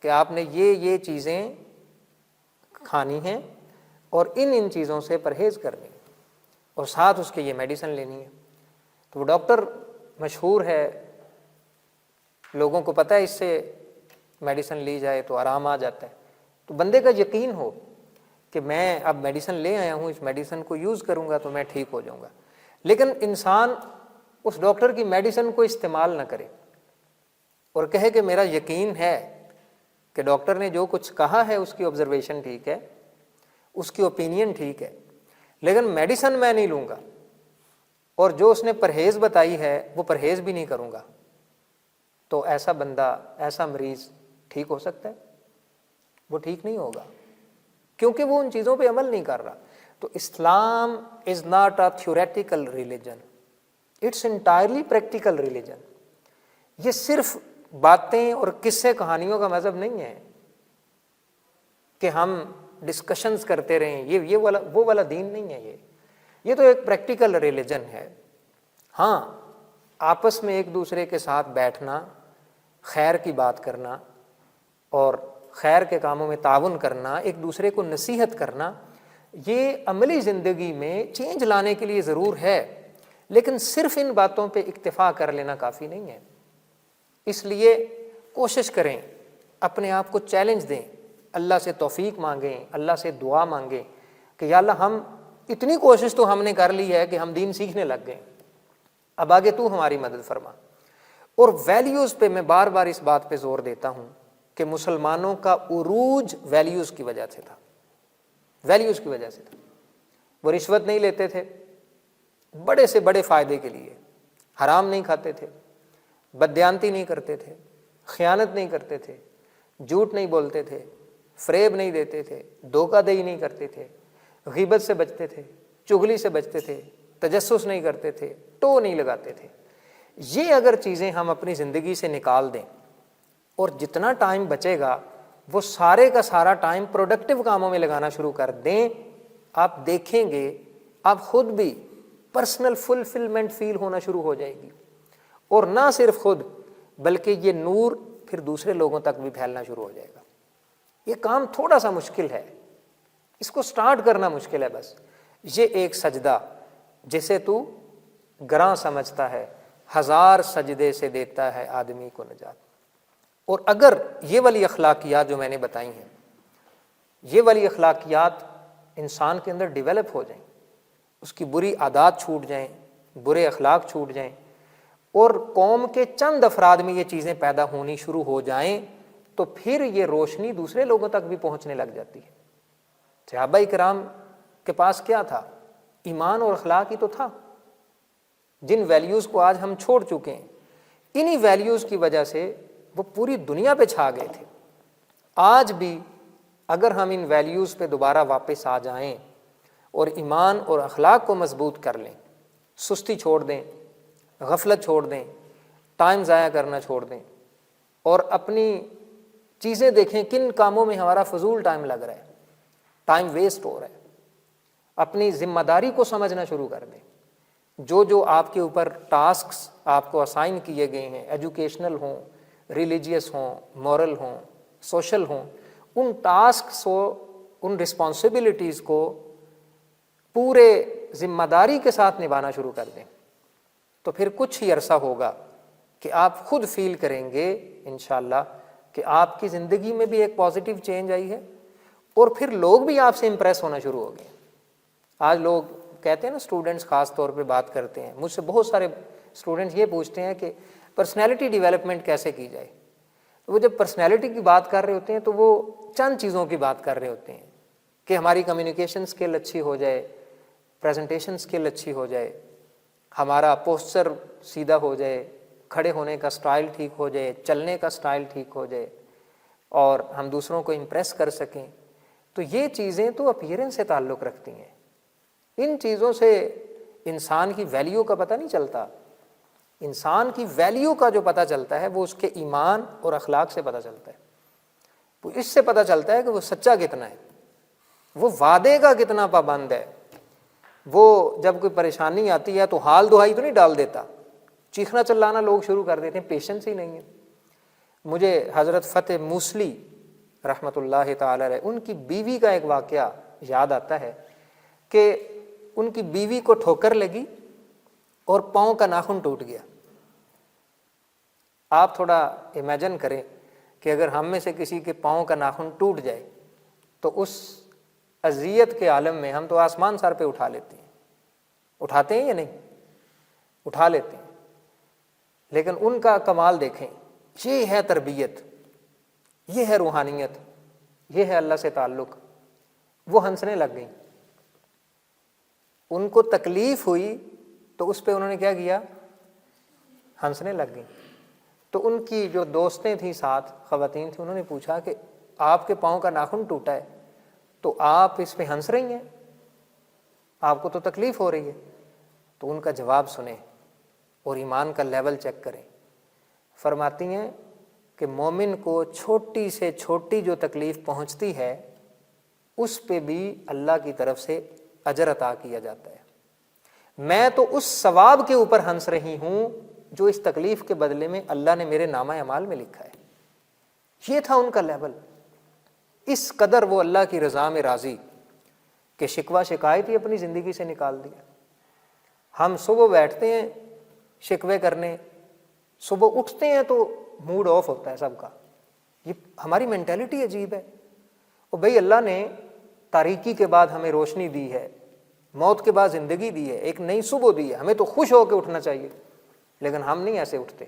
کہ آپ نے یہ چیزیں کھانی ہیں اور ان چیزوں سے پرہیز کرنی ہے اور ساتھ اس کے یہ میڈیسن لینی ہے۔ تو وہ ڈاکٹر مشہور ہے، لوگوں کو پتہ ہے اس سے میڈیسن لی جائے تو آرام آ جاتا ہے، تو بندے کا یقین ہو کہ میں اب میڈیسن لے آیا ہوں، اس میڈیسن کو یوز کروں گا تو میں ٹھیک ہو جاؤں گا۔ لیکن انسان اس ڈاکٹر کی میڈیسن کو استعمال نہ کرے اور کہے کہ میرا یقین ہے کہ ڈاکٹر نے جو کچھ کہا ہے اس کی آبزرویشن ٹھیک ہے، اس کی اوپینین ٹھیک ہے، لیکن میڈیسن میں نہیں لوں گا اور جو اس نے پرہیز بتائی ہے وہ پرہیز بھی نہیں کروں گا، تو ایسا بندہ، ایسا مریض ٹھیک ہو سکتا ہے؟ وہ ٹھیک نہیں ہوگا، کیونکہ وہ ان چیزوں پہ عمل نہیں کر رہا۔ تو Islam is not a theoretical religion, it's entirely practical religion. یہ صرف باتیں اور قصے کہانیوں کا مذہب نہیں ہے کہ ہم ڈسکشنز کرتے رہیں، یہ وہ والا دین نہیں ہے۔ یہ تو ایک پریکٹیکل ریلیجن ہے۔ ہاں، آپس میں ایک دوسرے کے ساتھ بیٹھنا، خیر کی بات کرنا اور خیر کے کاموں میں تعاون کرنا، ایک دوسرے کو نصیحت کرنا، یہ عملی زندگی میں چینج لانے کے لیے ضرور ہے، لیکن صرف ان باتوں پہ اکتفا کر لینا کافی نہیں ہے۔ اس لیے کوشش کریں، اپنے آپ کو چیلنج دیں، اللہ سے توفیق مانگیں، اللہ سے دعا مانگیں کہ یا اللہ ہم اتنی کوشش تو ہم نے کر لی ہے کہ ہم دین سیکھنے لگ گئے، اب آگے تو ہماری مدد فرما۔ اور ویلیوز پہ میں بار بار اس بات پہ زور دیتا ہوں کہ مسلمانوں کا عروج ویلیوز کی وجہ سے تھا، ویلیوز کی وجہ سے تھا۔ وہ رشوت نہیں لیتے تھے بڑے سے بڑے فائدے کے لیے، حرام نہیں کھاتے تھے، بددیانتی نہیں کرتے تھے، خیانت نہیں کرتے تھے، جھوٹ نہیں بولتے تھے، فریب نہیں دیتے تھے، دھوکہ دہی نہیں کرتے تھے، غیبت سے بچتے تھے، چغلی سے بچتے تھے، تجسس نہیں کرتے تھے، ٹو نہیں لگاتے تھے۔ یہ اگر چیزیں ہم اپنی زندگی سے نکال دیں اور جتنا ٹائم بچے گا وہ سارے کا سارا ٹائم پروڈکٹیو کاموں میں لگانا شروع کر دیں، آپ دیکھیں گے آپ خود بھی پرسنل فلفلمنٹ فیل ہونا شروع ہو جائے گی، اور نہ صرف خود بلکہ یہ نور پھر دوسرے لوگوں تک بھی پھیلنا شروع ہو جائے گا۔ یہ کام تھوڑا سا مشکل ہے، اس کو سٹارٹ کرنا مشکل ہے، بس یہ ایک سجدہ جسے تو گراں سمجھتا ہے 1000 سجدے سے دیتا ہے آدمی کو نجات۔ اور اگر یہ والی اخلاقیات جو میں نے بتائی ہیں، یہ والی اخلاقیات انسان کے اندر ڈیولپ ہو جائیں، اس کی بری عادات چھوٹ جائیں، برے اخلاق چھوٹ جائیں، اور قوم کے چند افراد میں یہ چیزیں پیدا ہونی شروع ہو جائیں، تو پھر یہ روشنی دوسرے لوگوں تک بھی پہنچنے لگ جاتی ہے۔ صحابہ کرام کے پاس کیا تھا؟ ایمان اور اخلاق ہی تو تھا، جن ویلیوز کو آج ہم چھوڑ چکے ہیں۔ انہی ویلیوز کی وجہ سے وہ پوری دنیا پہ چھا گئے تھے۔ آج بھی اگر ہم ان ویلیوز پہ دوبارہ واپس آ جائیں اور ایمان اور اخلاق کو مضبوط کر لیں، سستی چھوڑ دیں، غفلت چھوڑ دیں، ٹائم ضائع کرنا چھوڑ دیں، اور اپنی چیزیں دیکھیں کن کاموں میں ہمارا فضول ٹائم لگ رہا ہے، ٹائم ویسٹ ہو رہا ہے، اپنی ذمہ داری کو سمجھنا شروع کر دیں۔ جو آپ کے اوپر ٹاسکس آپ کو اسائن کیے گئے ہیں، ایجوکیشنل ہوں، ریلیجیس ہوں، مورل ہوں، سوشل ہوں، ان ٹاسکس کو، ان رسپانسبلٹیز کو پورے ذمہ داری کے ساتھ نبھانا شروع کر دیں، تو پھر کچھ ہی عرصہ ہوگا کہ آپ خود فیل کریں گے انشاءاللہ کہ آپ کی زندگی میں بھی ایک پازیٹیو چینج آئی ہے، اور پھر لوگ بھی آپ سے امپریس ہونا شروع ہو گئے۔ آج لوگ کہتے ہیں نا، اسٹوڈنٹس خاص طور پہ بات کرتے ہیں، مجھ سے بہت سارے اسٹوڈنٹس یہ پوچھتے ہیں کہ پرسنالٹی ڈیولپمنٹ کیسے کی جائے۔ وہ جب پرسنالٹی کی بات کر رہے ہوتے ہیں تو وہ چند چیزوں کی بات کر رہے ہوتے ہیں کہ ہماری کمیونیکیشن سکل اچھی ہو جائے، پریزنٹیشن سکل اچھی ہو جائے، ہمارا پوسچر سیدھا ہو جائے، کھڑے ہونے کا سٹائل ٹھیک ہو جائے، چلنے کا سٹائل ٹھیک ہو جائے، اور ہم دوسروں کو امپریس کر سکیں۔ تو یہ چیزیں تو اپیئرنس سے تعلق رکھتی ہیں، ان چیزوں سے انسان کی ویلیو کا پتہ نہیں چلتا۔ انسان کی ویلیو کا جو پتہ چلتا ہے وہ اس کے ایمان اور اخلاق سے پتہ چلتا ہے، وہ اس سے پتہ چلتا ہے کہ وہ سچا کتنا ہے، وہ وعدے کا کتنا پابند ہے، وہ جب کوئی پریشانی آتی ہے تو حال دہائی تو نہیں ڈال دیتا، چیخنا چلانا لوگ شروع کر دیتے ہیں، پیشنس ہی نہیں ہے۔ مجھے حضرت فتح موصلی رحمۃ اللہ تعالی علیہ، ان کی بیوی کا ایک واقعہ یاد آتا ہے کہ ان کی بیوی کو ٹھوکر لگی اور پاؤں کا ناخن ٹوٹ گیا۔ آپ تھوڑا امیجن کریں کہ اگر ہم میں سے کسی کے پاؤں کا ناخن ٹوٹ جائے تو اس اذیت کے عالم میں ہم تو آسمان سر پہ اٹھا لیتے ہیں، اٹھاتے ہیں یا نہیں؟ اٹھا لیتے ہیں۔ لیکن ان کا کمال دیکھیں، یہ ہے تربیت، یہ ہے روحانیت، یہ ہے اللہ سے تعلق۔ وہ ہنسنے لگ گئیں، ان کو تکلیف ہوئی تو اس پہ انہوں نے کیا کیا؟ ہنسنے لگ گئیں۔ تو ان کی جو دوستیں تھیں ساتھ، خواتین تھیں، انہوں نے پوچھا کہ آپ کے پاؤں کا ناخن ٹوٹا ہے تو آپ اس پہ ہنس رہی ہیں، آپ کو تو تکلیف ہو رہی ہے۔ تو ان کا جواب سنیں اور ایمان کا لیول چیک کریں۔ فرماتی ہیں کہ مومن کو چھوٹی سے چھوٹی جو تکلیف پہنچتی ہے اس پہ بھی اللہ کی طرف سے اجر عطا کیا جاتا ہے۔ میں تو اس ثواب کے اوپر ہنس رہی ہوں جو اس تکلیف کے بدلے میں اللہ نے میرے نامہ اعمال میں لکھا ہے۔ یہ تھا ان کا لیول۔ اس قدر وہ اللہ کی رضا میں راضی کہ شکوہ شکایت ہی اپنی زندگی سے نکال دیا۔ ہم صبح بیٹھتے ہیں شکوے کرنے، صبح اٹھتے ہیں تو موڈ آف ہوتا ہے سب کا۔ یہ ہماری مینٹیلٹی عجیب ہے۔ اور بھئی اللہ نے تاریکی کے بعد ہمیں روشنی دی ہے، موت کے بعد زندگی دی ہے، ایک نئی صبح دی ہے، ہمیں تو خوش ہو کے اٹھنا چاہیے، لیکن ہم نہیں ایسے اٹھتے۔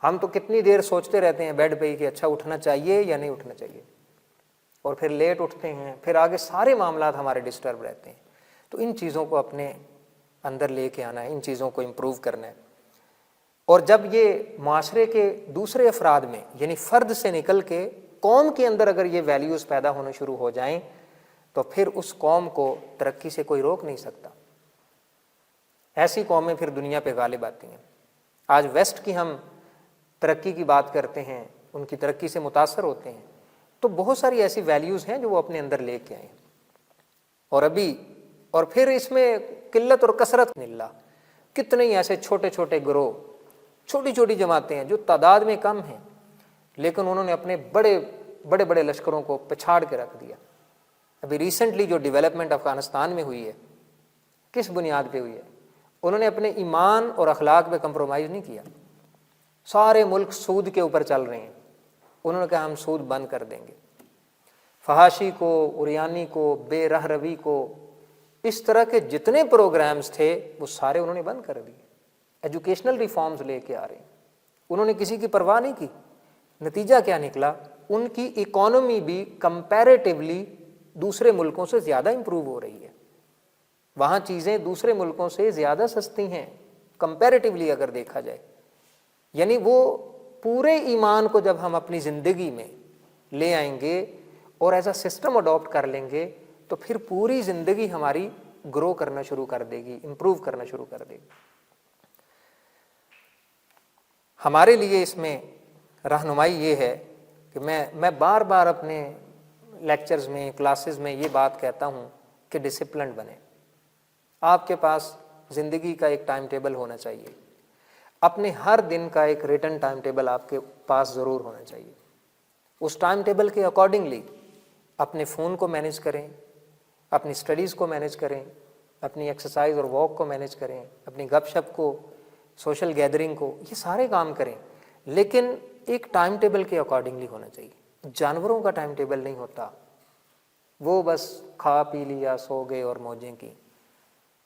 ہم تو کتنی دیر سوچتے رہتے ہیں بیڈ پہ ہی کہ اچھا اٹھنا چاہیے یا نہیں اٹھنا چاہیے، اور پھر لیٹ اٹھتے ہیں، پھر آگے سارے معاملات ہمارے ڈسٹرب رہتے ہیں۔ تو ان چیزوں کو اپنے اندر لے کے آنا ہے، ان چیزوں کو امپروو کرنا ہے۔ اور جب یہ معاشرے کے دوسرے افراد میں، یعنی فرد سے نکل کے قوم کے اندر اگر یہ ویلیوز پیدا ہونا شروع ہو جائیں تو پھر اس قوم کو ترقی سے کوئی روک نہیں سکتا۔ ایسی قومیں پھر دنیا پہ غالب آتی ہیں۔ آج ویسٹ کی ہم ترقی کی بات کرتے ہیں، ان کی ترقی سے متاثر ہوتے ہیں، تو بہت ساری ایسی ویلیوز ہیں جو وہ اپنے اندر لے کے آئے ہیں۔ اور پھر اس میں قلت اور کثرت اللہ، کتنے ہی ایسے چھوٹے چھوٹے گروہ، چھوٹی چھوٹی جماعتیں ہیں جو تعداد میں کم ہیں، لیکن انہوں نے اپنے بڑے بڑے بڑے لشکروں کو پچھاڑ کے رکھ دیا۔ ابھی ریسنٹلی جو ڈیولپمنٹ افغانستان میں ہوئی ہے، کس بنیاد پہ ہوئی ہے؟ انہوں نے اپنے ایمان اور اخلاق پہ کمپرومائز نہیں کیا۔ سارے ملک سود کے اوپر چل رہے ہیں، انہوں نے کہا ہم سود بند کر دیں گے۔ فحاشی کو، عریانی کو، بے رہ روی کو، اس طرح کے جتنے پروگرامز تھے وہ سارے انہوں نے بند کر دیے۔ ایجوکیشنل ریفارمز لے کے آ رہے ہیں، انہوں نے کسی کی پرواہ نہیں کی۔ نتیجہ کیا نکلا؟ ان کی اکانومی بھی کمپیریٹیولی دوسرے ملکوں سے زیادہ امپروو ہو رہی ہے۔ وہاں چیزیں دوسرے ملکوں سے زیادہ سستی ہیں کمپیریٹیولی اگر دیکھا جائے۔ یعنی وہ پورے ایمان کو جب ہم اپنی زندگی میں لے آئیں گے اور ایسا سسٹم اڈاپٹ کر لیں گے تو پھر پوری زندگی ہماری گرو کرنا شروع کر دے گی، امپروو کرنا شروع کر دے گی۔ ہمارے لیے اس میں رہنمائی یہ ہے کہ میں بار بار اپنے لیکچرز میں، کلاسز میں یہ بات کہتا ہوں کہ ڈسپلنڈ بنیں۔ آپ کے پاس زندگی کا ایک ٹائم ٹیبل ہونا چاہیے، اپنے ہر دن کا ایک ریٹن ٹائم ٹیبل آپ کے پاس ضرور ہونا چاہیے۔ اس ٹائم ٹیبل کے اکارڈنگلی اپنے فون کو مینیج کریں، اپنی اسٹڈیز کو مینیج کریں، اپنی ایکسرسائز اور واک کو مینیج کریں، اپنی گپ شپ کو، سوشل گیدرنگ کو، یہ سارے کام کریں، لیکن ایک ٹائم ٹیبل کے اکارڈنگلی ہونا چاہیے۔ جانوروں کا ٹائم ٹیبل نہیں ہوتا، وہ بس کھا پی لیا، سو گئے اور موجیں کی۔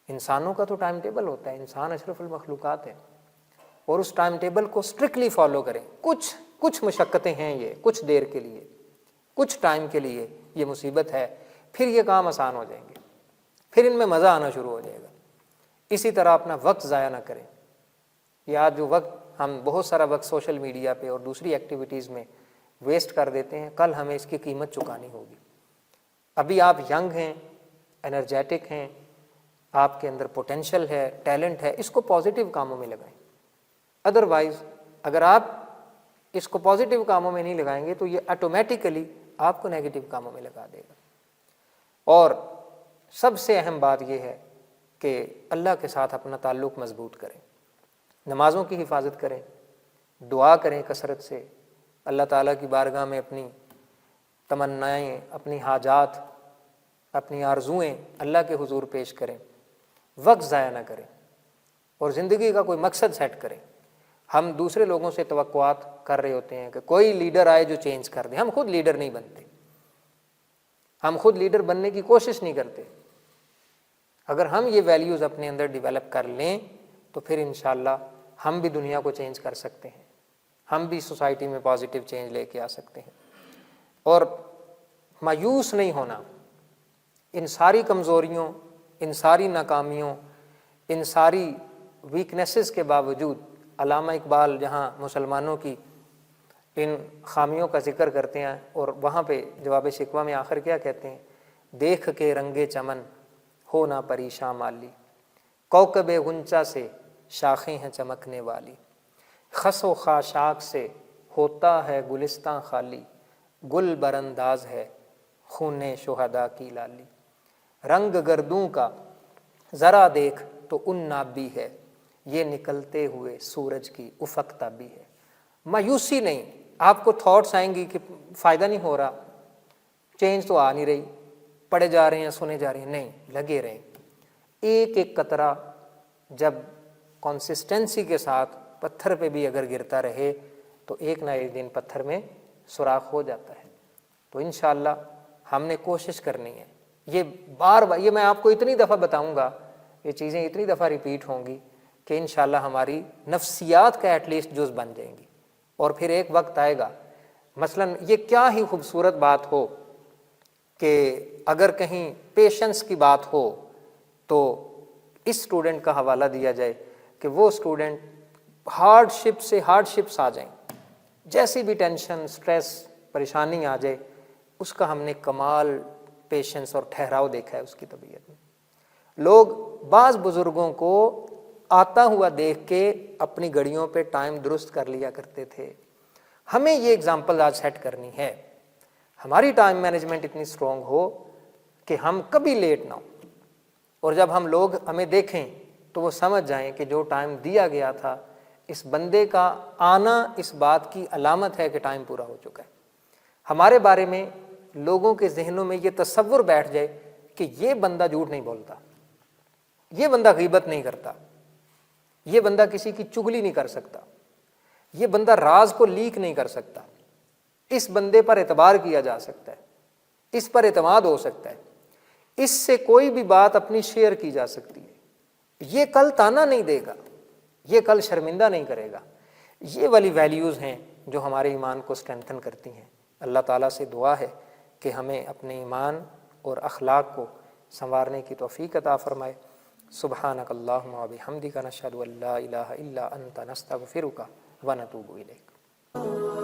انسانوں کا تو ٹائم ٹیبل ہوتا ہے، انسان اشرف المخلوقات ہے، اور اس ٹائم ٹیبل کو اسٹرکٹلی فالو کریں۔ کچھ مشقتیں ہیں، یہ کچھ دیر کے لیے، کچھ ٹائم کے لیے یہ مصیبت ہے، پھر یہ کام آسان ہو جائیں گے، پھر ان میں مزہ آنا شروع ہو جائے گا۔ اسی طرح اپنا وقت ضائع نہ کریں۔ یہ آج جو وقت ہم بہت سارا وقت سوشل میڈیا پہ اور دوسری ایکٹیویٹیز میں ویسٹ کر دیتے ہیں، کل ہمیں اس کی قیمت چکانی ہوگی۔ ابھی آپ ینگ ہیں، انرجیٹک ہیں، آپ کے اندر پوٹینشل ہے، ٹیلنٹ ہے، اس کو پازیٹیو کاموں میں لگائیں۔ ادروائز اگر آپ اس کو پازیٹیو کاموں میں نہیں لگائیں گے تو یہ آٹومیٹیکلی آپ کو نیگیٹو کاموں میں لگا دے گا۔ اور سب سے اہم بات یہ ہے کہ اللہ کے ساتھ اپنا تعلق مضبوط کریں، نمازوں کی حفاظت کریں، دعا کریں کثرت سے، اللہ تعالیٰ کی بارگاہ میں اپنی تمنائیں، اپنی حاجات، اپنی آرزوئیں اللہ کے حضور پیش کریں، وقت ضائع نہ کریں، اور زندگی کا کوئی مقصد سیٹ کریں۔ ہم دوسرے لوگوں سے توقعات کر رہے ہوتے ہیں کہ کوئی لیڈر آئے جو چینج کر دے، ہم خود لیڈر نہیں بنتے، ہم خود لیڈر بننے کی کوشش نہیں کرتے۔ اگر ہم یہ ویلیوز اپنے اندر ڈیولپ کر لیں تو پھر انشاءاللہ ہم بھی دنیا کو چینج کر سکتے ہیں، ہم بھی سوسائٹی میں پازیٹیو چینج لے کے آ سکتے ہیں۔ اور مایوس نہیں ہونا، ان ساری کمزوریوں، ان ساری ناکامیوں، ان ساری ویکنیسز کے باوجود علامہ اقبال جہاں مسلمانوں کی ان خامیوں کا ذکر کرتے ہیں، اور وہاں پہ جواب شکوہ میں آخر کیا کہتے ہیں؟ دیکھ کے رنگے چمن ہو نہ پریشاں مالی، کوکب غنچہ سے شاخیں ہیں چمکنے والی، خس و خاشاک سے ہوتا ہے گلستاں خالی، گل برانداز ہے خون شہداء کی لالی، رنگ گردوں کا ذرا دیکھ تو ان نابی ہے، یہ نکلتے ہوئے سورج کی افق تابی ہے۔ مایوسی نہیں، آپ کو تھاٹس آئیں گی کہ فائدہ نہیں ہو رہا، چینج تو آ نہیں رہی، پڑھے جا رہے ہیں، سنے جا رہے ہیں، نہیں، لگے رہیں۔ ایک ایک قطرہ جب کنسسٹنسی کے ساتھ پتھر پہ بھی اگر گرتا رہے تو ایک نہ ایک دن پتھر میں سوراخ ہو جاتا ہے۔ تو انشاءاللہ ہم نے کوشش کرنی ہے، یہ بار بار، یہ میں آپ کو اتنی دفعہ بتاؤں گا، یہ چیزیں اتنی دفعہ ریپیٹ ہوں گی کہ انشاءاللہ ہماری نفسیات کا ایٹ لیسٹ جز بن جائیں گی۔ اور پھر ایک وقت آئے گا، مثلاً یہ کیا ہی خوبصورت بات ہو کہ اگر کہیں پیشنس کی بات ہو تو اس اسٹوڈنٹ کا حوالہ دیا جائے کہ وہ اسٹوڈنٹ ہارڈ شپس آ جائیں، جیسی بھی ٹینشن، سٹریس، پریشانی آ جائے، اس کا ہم نے کمال پیشنس اور ٹھہراؤ دیکھا ہے اس کی طبیعت میں۔ لوگ بعض بزرگوں کو آتا ہوا دیکھ کے اپنی گھڑیوں پہ ٹائم درست کر لیا کرتے تھے۔ ہمیں یہ اگزامپل آج سیٹ کرنی ہے، ہماری ٹائم مینجمنٹ اتنی اسٹرانگ ہو کہ ہم کبھی لیٹ نہ ہو، اور جب ہم لوگ ہمیں دیکھیں تو وہ سمجھ جائیں کہ جو ٹائم دیا گیا تھا، اس بندے کا آنا اس بات کی علامت ہے کہ ٹائم پورا ہو چکا ہے۔ ہمارے بارے میں لوگوں کے ذہنوں میں یہ تصور بیٹھ جائے کہ یہ بندہ جھوٹ نہیں بولتا، یہ بندہ غیبت نہیں کرتا، یہ بندہ کسی کی چگلی نہیں کر سکتا، یہ بندہ راز کو لیک نہیں کر سکتا، اس بندے پر اعتبار کیا جا سکتا ہے، اس پر اعتماد ہو سکتا ہے، اس سے کوئی بھی بات اپنی شیئر کی جا سکتی ہے، یہ کل تانا نہیں دے گا، یہ کل شرمندہ نہیں کرے گا۔ یہ والی ویلیوز ہیں جو ہمارے ایمان کو اسٹرینتھن کرتی ہیں۔ اللہ تعالیٰ سے دعا ہے کہ ہمیں اپنے ایمان اور اخلاق کو سنوارنے کی توفیق عطا فرمائے۔ سبحانک اللہم و بحمدک، نشہد ان لا الہ الا انت، نستغفرک و نتوب الیک۔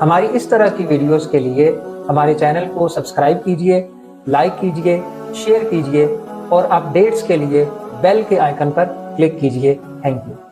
ہماری اس طرح کی ویڈیوز کے لیے ہمارے چینل کو سبسکرائب کیجئے، لائک کیجئے، شیئر کیجئے اور اپڈیٹس کے لیے بیل کے آئیکن پر کلک کیجئے۔ Thank you.